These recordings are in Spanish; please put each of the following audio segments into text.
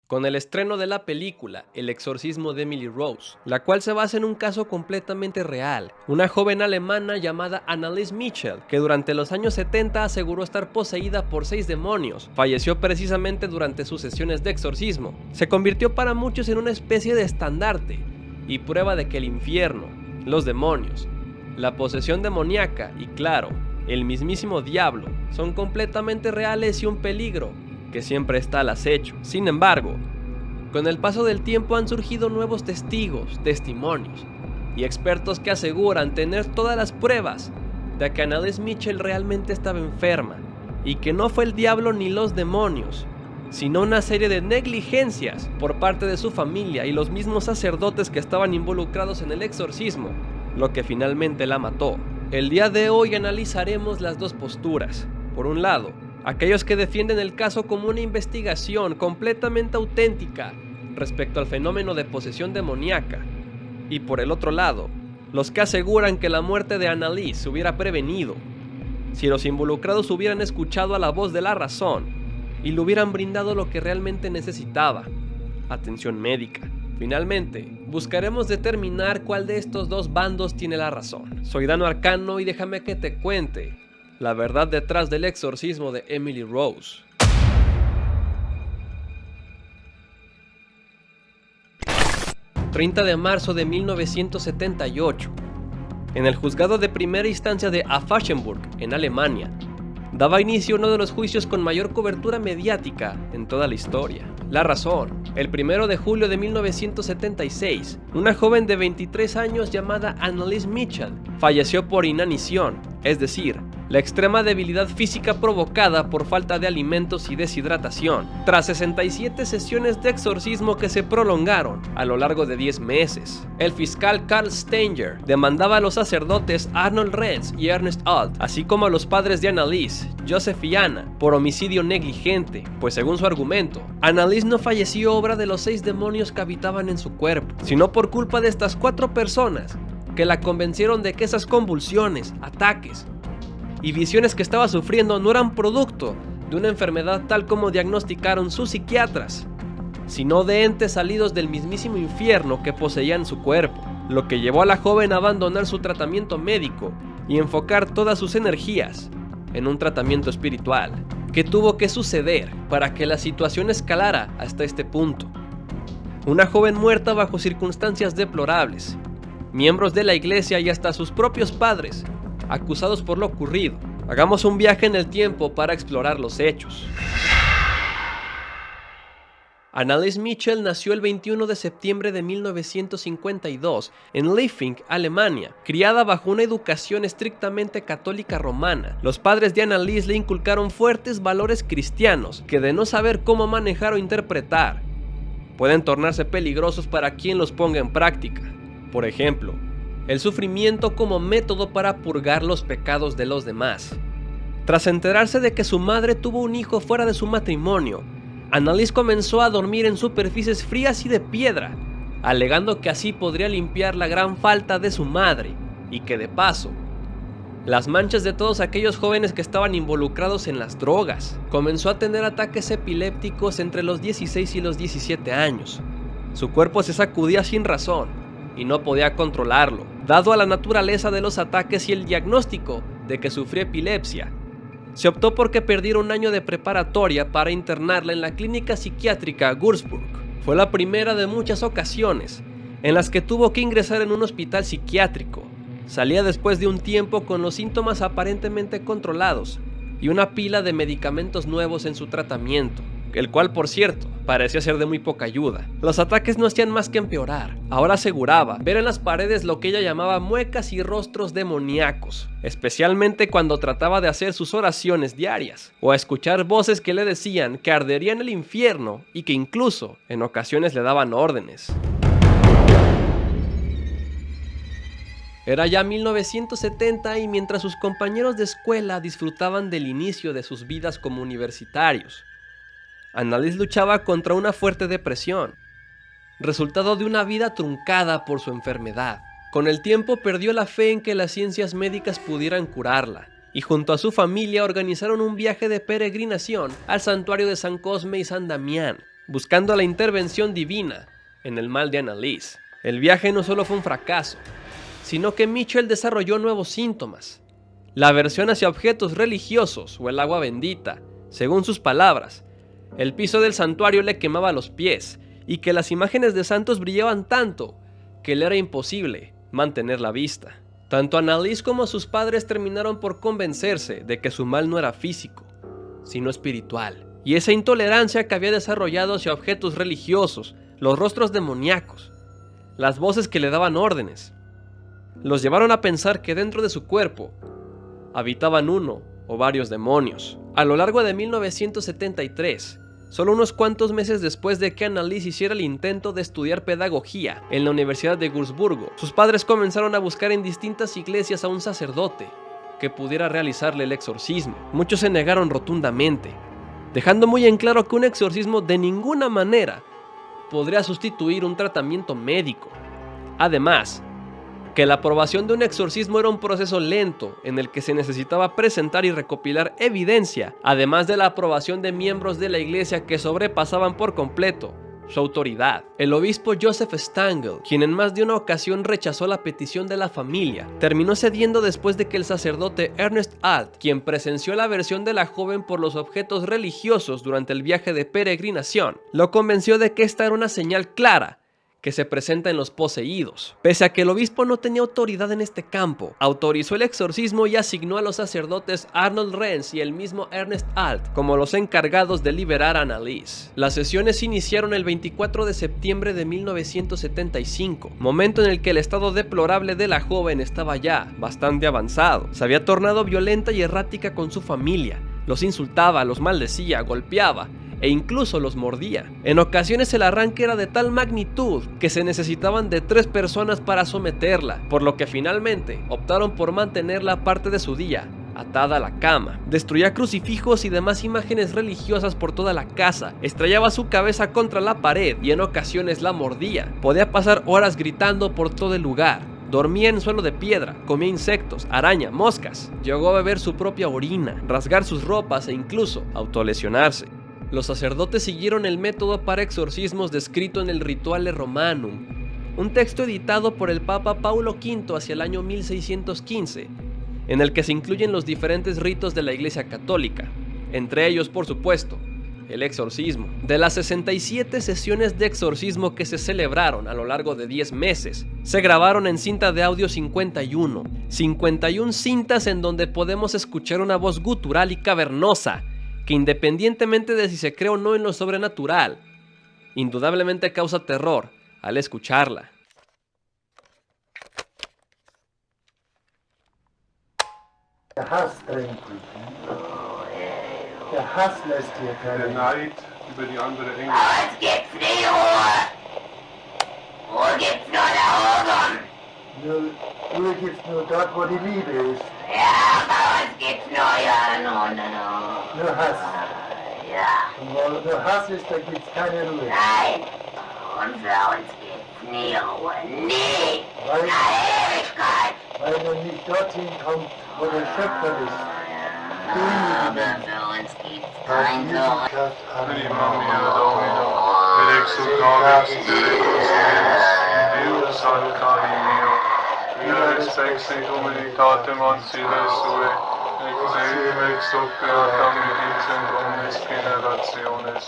con el estreno de la película El exorcismo de Emily Rose, la cual se basa en un caso completamente real, una joven alemana llamada Anneliese Michel, que durante los años 70 aseguró estar poseída por 6 demonios, falleció precisamente durante sus sesiones de exorcismo. Se convirtió para muchos en una especie de estandarte y prueba de que el infierno, los demonios, la posesión demoníaca y claro, el mismísimo diablo son completamente reales y un peligro que siempre está al acecho. Sin embargo, con el paso del tiempo han surgido nuevos testigos, testimonios y expertos que aseguran tener todas las pruebas de que Anneliese Michel realmente estaba enferma y que no fue el diablo ni los demonios, sino una serie de negligencias por parte de su familia y los mismos sacerdotes que estaban involucrados en el exorcismo, lo que finalmente la mató. El día de hoy analizaremos las dos posturas. Por un lado, aquellos que defienden el caso como una investigación completamente auténtica respecto al fenómeno de posesión demoníaca, y por el otro lado, los que aseguran que la muerte de Anneliese se hubiera prevenido si los involucrados hubieran escuchado a la voz de la razón y le hubieran brindado lo que realmente necesitaba: atención médica. Finalmente, buscaremos determinar cuál de estos dos bandos tiene la razón. Soy Dano Arcano y déjame que te cuente la verdad detrás del exorcismo de Emily Rose. 30 de marzo de 1978. En el juzgado de primera instancia de Aschaffenburg, en Alemania, daba inicio uno de los juicios con mayor cobertura mediática en toda la historia. La razón: el 1 de julio de 1976, una joven de 23 años llamada Anneliese Michel falleció por inanición, es decir, la extrema debilidad física provocada por falta de alimentos y deshidratación, tras 67 sesiones de exorcismo que se prolongaron a lo largo de 10 meses. El fiscal Karl Stenger demandaba a los sacerdotes Arnold Renz y Ernest Alt, así como a los padres de Anneliese, Joseph y Anna, por homicidio negligente, pues según su argumento, Anneliese no falleció obra de los 6 demonios que habitaban en su cuerpo, sino por culpa de estas 4 personas que la convencieron de que esas convulsiones, ataques y visiones que estaba sufriendo no eran producto de una enfermedad tal como diagnosticaron sus psiquiatras, sino de entes salidos del mismísimo infierno que poseían su cuerpo, lo que llevó a la joven a abandonar su tratamiento médico y enfocar todas sus energías en un tratamiento espiritual. ¿Qué tuvo que suceder para que la situación escalara hasta este punto? Una joven muerta bajo circunstancias deplorables, miembros de la iglesia y hasta sus propios padres acusados por lo ocurrido. Hagamos un viaje en el tiempo para explorar los hechos. Anneliese Michel nació el 21 de septiembre de 1952 en Liefering, Alemania. Criada bajo una educación estrictamente católica romana, los padres de Anneliese le inculcaron fuertes valores cristianos que, de no saber cómo manejar o interpretar, pueden tornarse peligrosos para quien los ponga en práctica. Por ejemplo, el sufrimiento como método para purgar los pecados de los demás. Tras enterarse de que su madre tuvo un hijo fuera de su matrimonio, Anneliese comenzó a dormir en superficies frías y de piedra, alegando que así podría limpiar la gran falta de su madre y que, de paso, las manchas de todos aquellos jóvenes que estaban involucrados en las drogas. Comenzó a tener ataques epilépticos entre los 16 y los 17 años. Su cuerpo se sacudía sin razón y no podía controlarlo, dado a la naturaleza de los ataques y el diagnóstico de que sufría epilepsia. Se optó por que perdiera un año de preparatoria para internarla en la clínica psiquiátrica Würzburg. Fue la primera de muchas ocasiones en las que tuvo que ingresar en un hospital psiquiátrico. Salía después de un tiempo con los síntomas aparentemente controlados y una pila de medicamentos nuevos en su tratamiento, el cual, por cierto, parecía ser de muy poca ayuda. Los ataques no hacían más que empeorar. Ahora aseguraba ver en las paredes lo que ella llamaba muecas y rostros demoníacos, especialmente cuando trataba de hacer sus oraciones diarias, o a escuchar voces que le decían que ardería en el infierno y que incluso en ocasiones le daban órdenes. Era ya 1970 y mientras sus compañeros de escuela disfrutaban del inicio de sus vidas como universitarios, Anneliese luchaba contra una fuerte depresión, resultado de una vida truncada por su enfermedad. Con el tiempo perdió la fe en que las ciencias médicas pudieran curarla, y junto a su familia organizaron un viaje de peregrinación al santuario de San Cosme y San Damián, buscando la intervención divina en el mal de Annalise. El viaje no solo fue un fracaso, sino que Mitchell desarrolló nuevos síntomas. La aversión hacia objetos religiosos o el agua bendita, según sus palabras. El piso del santuario le quemaba los pies y que las imágenes de santos brillaban tanto que le era imposible mantener la vista. Tanto Annalise como sus padres terminaron por convencerse de que su mal no era físico, sino espiritual. Y esa intolerancia que había desarrollado hacia objetos religiosos, los rostros demoníacos, las voces que le daban órdenes, los llevaron a pensar que dentro de su cuerpo habitaban uno o varios demonios. A lo largo de 1973, solo unos cuantos meses después de que Annalise hiciera el intento de estudiar pedagogía en la Universidad de Wurzburgo, sus padres comenzaron a buscar en distintas iglesias a un sacerdote que pudiera realizarle el exorcismo. Muchos se negaron rotundamente, dejando muy en claro que un exorcismo de ninguna manera podría sustituir un tratamiento médico. Además, que la aprobación de un exorcismo era un proceso lento en el que se necesitaba presentar y recopilar evidencia, además de la aprobación de miembros de la iglesia que sobrepasaban por completo su autoridad. El obispo Joseph Stangl, quien en más de una ocasión rechazó la petición de la familia, terminó cediendo después de que el sacerdote Ernest Alt, quien presenció la aversión de la joven por los objetos religiosos durante el viaje de peregrinación, lo convenció de que esta era una señal clara que se presenta en los poseídos. Pese a que el obispo no tenía autoridad en este campo, autorizó el exorcismo y asignó a los sacerdotes Arnold Renz y el mismo Ernest Alt como los encargados de liberar a Annalise. Las sesiones iniciaron el 24 de septiembre de 1975, momento en el que el estado deplorable de la joven estaba ya bastante avanzado. Se había tornado violenta y errática con su familia, los insultaba, los maldecía, golpeaba e incluso los mordía. En ocasiones el arranque era de tal magnitud que se necesitaban de 3 personas para someterla, por lo que finalmente optaron por mantenerla parte de su día atada a la cama. Destruía crucifijos y demás imágenes religiosas por toda la casa, estrellaba su cabeza contra la pared y en ocasiones la mordía. Podía pasar horas gritando por todo el lugar. Dormía en suelo de piedra, comía insectos, araña, moscas. Llegó a beber su propia orina, rasgar sus ropas e incluso autolesionarse. Los sacerdotes siguieron el método para exorcismos descrito en el Rituale Romanum, un texto editado por el Papa Paulo V hacia el año 1615, en el que se incluyen los diferentes ritos de la Iglesia Católica, entre ellos, por supuesto, el exorcismo. De las 67 sesiones de exorcismo que se celebraron a lo largo de 10 meses, se grabaron en cinta de audio 51 cintas en donde podemos escuchar una voz gutural y cavernosa, que independientemente de si se cree o no en lo sobrenatural, indudablemente causa terror al escucharla. Der Hass drängt dich. Der Hass lässt hier keine. Der Neid über die andere Engel. Was gibt's nicht, Ruhe? Ruhe gibt's nur da oben. Ruhe gibt's nur dort, wo die Liebe ist. Ja, bei uns gibt's nur ja no. Nur Hass. Ja, Und wo nur Hass ist, da gibt's keine Ruhe. nein. Und für uns gibt's nie Ruhe. Nie. Weil, In der Ewigkeit. weil man nicht dorthin kommt, wo der Schöpfer ist. Aber für uns gibt's kein Ruhe. Prima mia Domino, ed exultavis Deus Deus, Deus salutavi mio, via ex humilitatem ancile sue, ex eum ex hoc creatam medicem omnes generationes,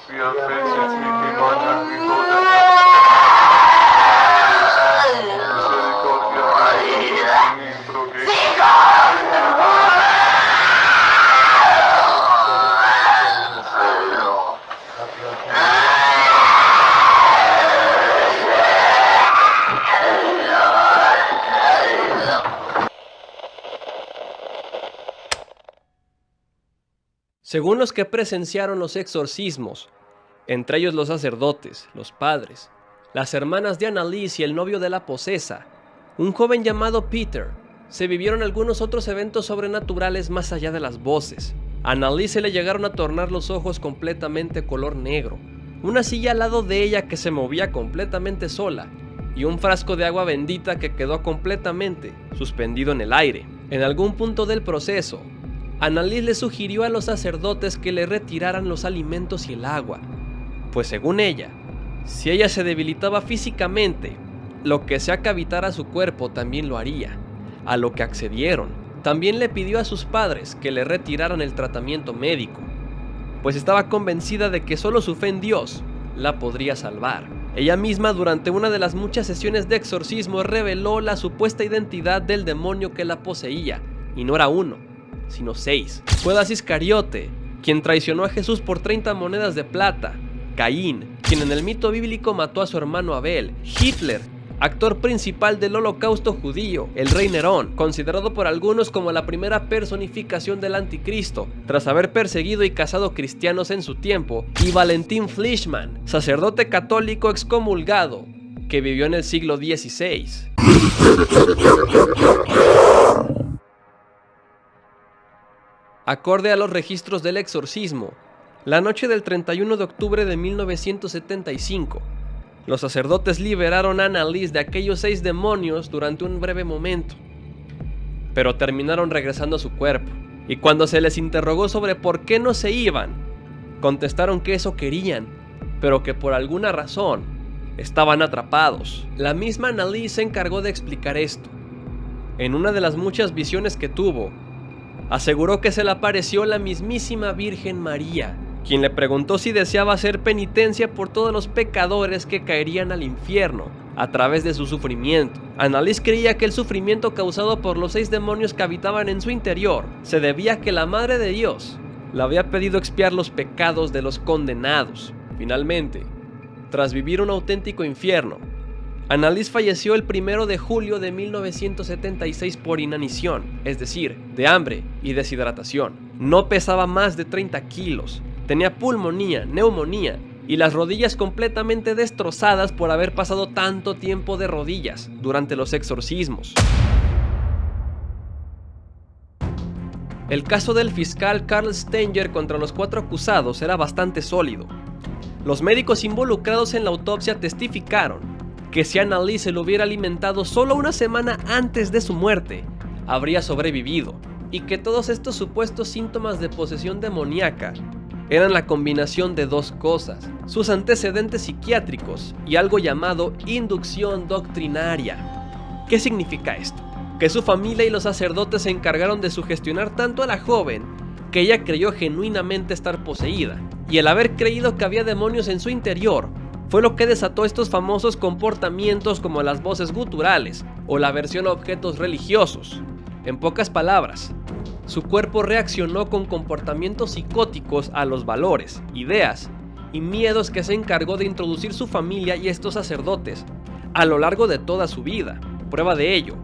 via fecit mihi magna vivoda misericordia in progetto. Según los que presenciaron los exorcismos, entre ellos los sacerdotes, los padres, las hermanas de Annalise y el novio de la posesa, un joven llamado Peter, se vivieron algunos otros eventos sobrenaturales más allá de las voces. A Annalise le llegaron a tornar los ojos completamente color negro, una silla al lado de ella que se movía completamente sola, y un frasco de agua bendita que quedó completamente suspendido en el aire. En algún punto del proceso, Annalise le sugirió a los sacerdotes que le retiraran los alimentos y el agua, pues según ella, si ella se debilitaba físicamente, lo que sea que habitara su cuerpo también lo haría, a lo que accedieron. También le pidió a sus padres que le retiraran el tratamiento médico, pues estaba convencida de que solo su fe en Dios la podría salvar. Ella misma, durante una de las muchas sesiones de exorcismo, reveló la supuesta identidad del demonio que la poseía, y no era uno, sino 6. Fue Judas Iscariote quien traicionó a Jesús por 30 monedas de plata, Caín, quien en el mito bíblico mató a su hermano Abel, Hitler, actor principal del holocausto judío, el rey Nerón, considerado por algunos como la primera personificación del anticristo, tras haber perseguido y cazado cristianos en su tiempo, y Valentín Fleischmann, sacerdote católico excomulgado, que vivió en el siglo XVI. Acorde a los registros del exorcismo, la noche del 31 de octubre de 1975, los sacerdotes liberaron a Annalise de aquellos 6 demonios durante un breve momento, pero terminaron regresando a su cuerpo, y cuando se les interrogó sobre por qué no se iban, contestaron que eso querían, pero que por alguna razón estaban atrapados. La misma Annalise se encargó de explicar esto. En una de las muchas visiones que tuvo, aseguró que se le apareció la mismísima Virgen María, quien le preguntó si deseaba hacer penitencia por todos los pecadores que caerían al infierno a través de su sufrimiento. Annalise creía que el sufrimiento causado por los 6 demonios que habitaban en su interior se debía a que la Madre de Dios le había pedido expiar los pecados de los condenados. Finalmente, tras vivir un auténtico infierno, Annalise falleció el 1 de julio de 1976 por inanición, es decir, de hambre y deshidratación. No pesaba más de 30 kilos, tenía pulmonía, neumonía y las rodillas completamente destrozadas por haber pasado tanto tiempo de rodillas durante los exorcismos. El caso del fiscal Carl Stenger contra los 4 acusados era bastante sólido. Los médicos involucrados en la autopsia testificaron que si Annalise se lo hubiera alimentado solo una semana antes de su muerte, habría sobrevivido, y que todos estos supuestos síntomas de posesión demoníaca eran la combinación de 2 cosas: sus antecedentes psiquiátricos y algo llamado inducción doctrinaria. ¿Qué significa esto? Que su familia y los sacerdotes se encargaron de sugestionar tanto a la joven que ella creyó genuinamente estar poseída, y el haber creído que había demonios en su interior fue lo que desató estos famosos comportamientos como las voces guturales o la aversión a objetos religiosos. En pocas palabras, su cuerpo reaccionó con comportamientos psicóticos a los valores, ideas y miedos que se encargó de introducir su familia y estos sacerdotes a lo largo de toda su vida. Prueba de ello,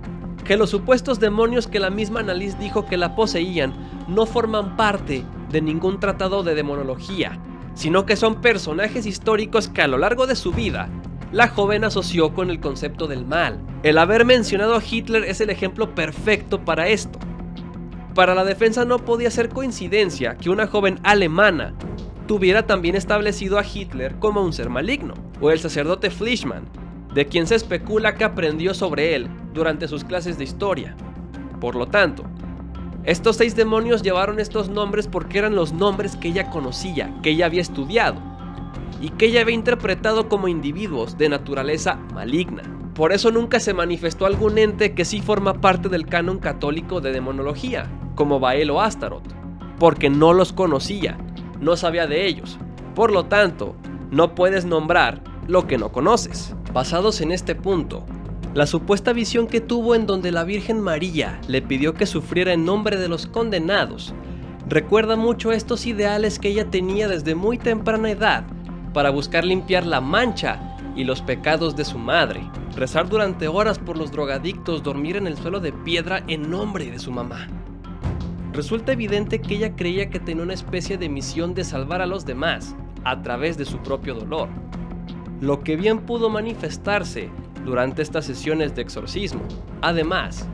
que los supuestos demonios que la misma Annalise dijo que la poseían no forman parte de ningún tratado de demonología, sino que son personajes históricos que a lo largo de su vida la joven asoció con el concepto del mal. El haber mencionado a Hitler es el ejemplo perfecto para esto. Para la defensa no podía ser coincidencia que una joven alemana tuviera también establecido a Hitler como un ser maligno, o el sacerdote Fleischmann, de quien se especula que aprendió sobre él durante sus clases de historia. Por lo tanto, estos 6 demonios llevaron estos nombres porque eran los nombres que ella conocía, que ella había estudiado y que ella había interpretado como individuos de naturaleza maligna. Por eso nunca se manifestó algún ente que sí forma parte del canon católico de demonología, como Baal o Astaroth, porque no los conocía, no sabía de ellos. Por lo tanto, no puedes nombrar lo que no conoces. Basados en este punto, la supuesta visión que tuvo en donde la Virgen María le pidió que sufriera en nombre de los condenados recuerda mucho a estos ideales que ella tenía desde muy temprana edad para buscar limpiar la mancha y los pecados de su madre, rezar durante horas por los drogadictos, dormir en el suelo de piedra en nombre de su mamá. Resulta evidente que ella creía que tenía una especie de misión de salvar a los demás a través de su propio dolor, lo que bien pudo manifestarse durante estas sesiones de exorcismo. Además,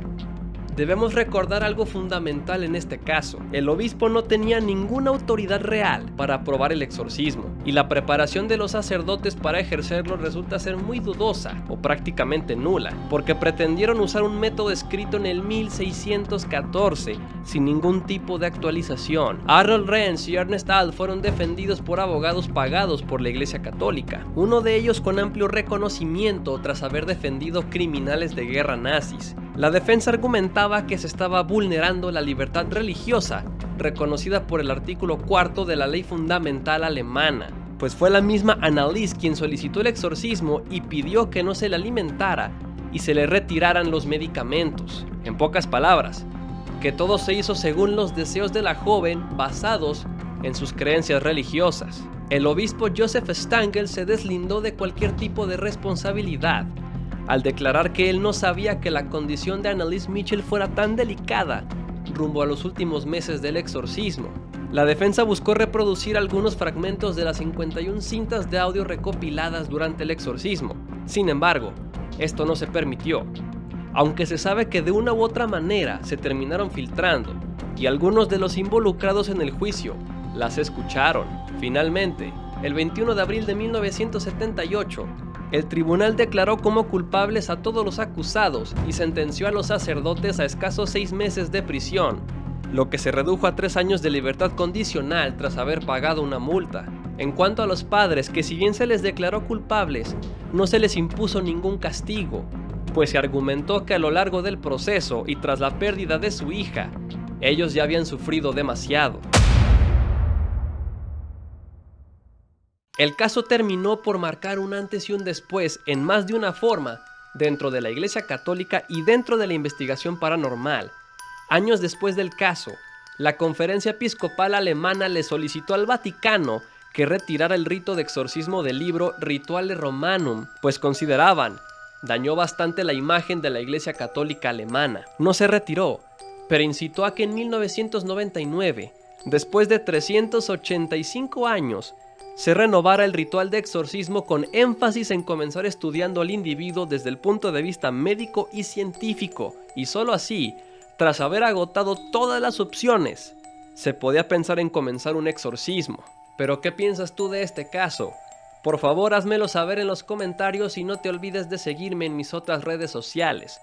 Debemos recordar algo fundamental en este caso. El obispo no tenía ninguna autoridad real para aprobar el exorcismo, y la preparación de los sacerdotes para ejercerlo resulta ser muy dudosa o prácticamente nula, porque pretendieron usar un método escrito en el 1614 sin ningún tipo de actualización. Harold Renz y Ernest All fueron defendidos por abogados pagados por la Iglesia Católica, uno de ellos con amplio reconocimiento tras haber defendido criminales de guerra nazis. La defensa argumentaba que se estaba vulnerando la libertad religiosa, reconocida por el artículo 4 de la ley fundamental alemana, pues fue la misma Anneliese quien solicitó el exorcismo y pidió que no se le alimentara y se le retiraran los medicamentos. En pocas palabras, que todo se hizo según los deseos de la joven basados en sus creencias religiosas. El obispo Joseph Stangl se deslindó de cualquier tipo de responsabilidad al declarar que él no sabía que la condición de Anneliese Michel fuera tan delicada rumbo a los últimos meses del exorcismo. La defensa buscó reproducir algunos fragmentos de las 51 cintas de audio recopiladas durante el exorcismo. Sin embargo, esto no se permitió, aunque se sabe que de una u otra manera se terminaron filtrando, y algunos de los involucrados en el juicio las escucharon. Finalmente, el 21 de abril de 1978, el tribunal declaró como culpables a todos los acusados y sentenció a los sacerdotes a escasos 6 meses de prisión, lo que se redujo a 3 años de libertad condicional tras haber pagado una multa. En cuanto a los padres, que si bien se les declaró culpables, no se les impuso ningún castigo, pues se argumentó que a lo largo del proceso y tras la pérdida de su hija, ellos ya habían sufrido demasiado. El caso terminó por marcar un antes y un después en más de una forma dentro de la Iglesia Católica y dentro de la investigación paranormal. Años después del caso, la Conferencia Episcopal Alemana le solicitó al Vaticano que retirara el rito de exorcismo del libro Rituale Romanum, pues consideraban dañó bastante la imagen de la Iglesia Católica alemana. No se retiró, pero incitó a que en 1999, después de 385 años, se renovara el ritual de exorcismo con énfasis en comenzar estudiando al individuo desde el punto de vista médico y científico, y solo así, tras haber agotado todas las opciones, se podía pensar en comenzar un exorcismo. ¿Pero qué piensas tú de este caso? Por favor, házmelo saber en los comentarios y no te olvides de seguirme en mis otras redes sociales.